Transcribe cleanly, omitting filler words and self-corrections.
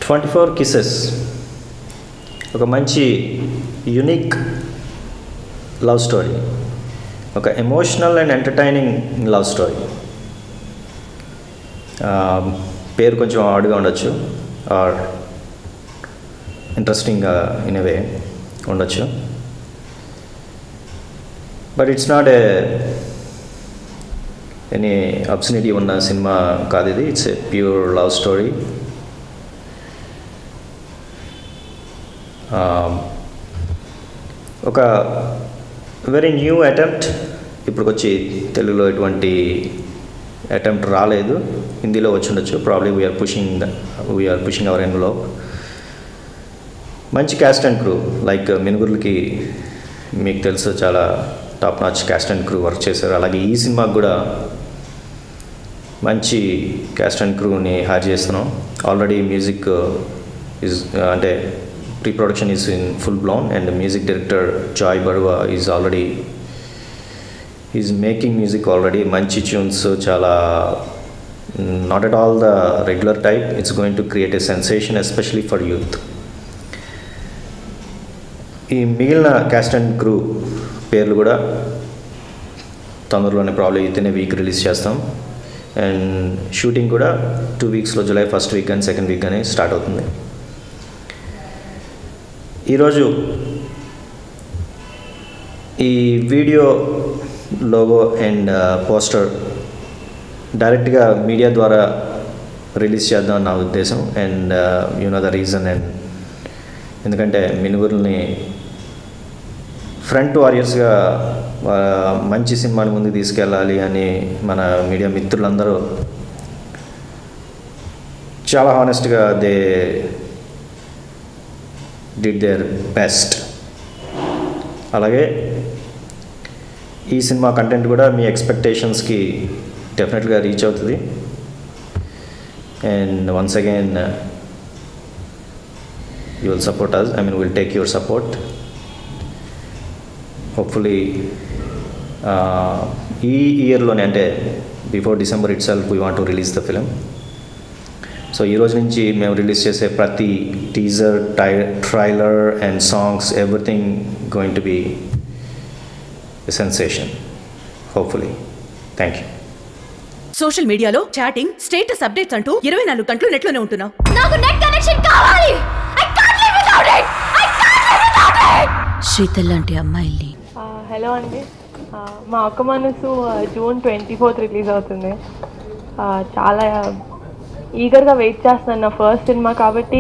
24 Kisses ఒక మంచి unique love story, ఒక emotional and entertaining love story. పేరు కొంచెం ఆడ్గా ఉండొచ్చు ఆర్ ఇంట్రెస్టింగ్గా ఇన్ ఎ వే ఉండొచ్చు, but it's not any obscenity ఉన్న సినిమా కాదు ఇది. It's a pure love story. ఒక వెరీ న్యూ అటెంప్ట్. ఇప్పటికొచ్చి తెలుగులో ఎటువంటి అటెంప్ట్ రాలేదు. హిందీలో వచ్చి ఉండొచ్చు. Probably we're pushing our envelope. మంచి క్యాస్ట్ అండ్ క్రూ. లైక్ మినుగుర్లకి మీకు తెలుసు చాలా top notch cast and crew work చేశారు. అలాగే ఈ సినిమాకి కూడా మంచి క్యాస్ట్ అండ్ క్రూని హైర్ చేస్తున్నాం. ఆల్రెడీ మ్యూజిక్ ఈజ్ అంటే pre-production is in full blown, and the music director Joy Barua is making music already. Manchi tunes chala not at all the regular type. It's going to create a sensation, especially for youth. ఈ మిగిలిన caste and crew పేర్లు కూడా తొందరలోనే probably within ఏ week release చేస్తాం. And shooting కూడా 2 వీక్స్లో July 1st week కానీ 2nd week కానీ start అవుతుంది. ఈరోజు ఈ వీడియో లోగో అండ్ పోస్టర్ డైరెక్ట్గా మీడియా ద్వారా రిలీజ్ చేద్దాం నా ఉద్దేశం. And you know the reason. And ఎందుకంటే మినుగురుల్ని ఫ్రంట్ వారియర్స్గా మంచి సినిమాని ముందుకు తీసుకెళ్ళాలి అని మన మీడియా మిత్రులందరూ చాలా హానెస్ట్గా దే డిడ్ దేర్ బెస్ట్. అలాగే ఈ సినిమా కంటెంట్ కూడా మీ ఎక్స్పెక్టేషన్స్కి డెఫినెట్గా రీచ్ అవుతుంది. And once again you will support us. I mean will take your support. Hopefully ఈ ఇయర్లోనే, అంటే before December itself we want to release the film. So ఈరోజు నుంచి మేము రిలీజ్ చేసే ప్రతి teaser, trailer and songs, everything going to be a sensation hopefully. Thank you. Social మీడియాలో chatting, status updates అంటూ 24 గంటలు నెట్లోనే ఉంటున్నావు. నాకు నెట్ కనెక్షన్ కావాలి. I can't live without it. Sheetal లాంటి అమ్మాయిల్ని. హలో అండి, మా అక్క మనసు జూన్ 24th రిలీజ్ అవుతుంది. చాలా ఈగర్గా వెయిట్ చేస్తున్నాను. నా ఫస్ట్ సినిమా కాబట్టి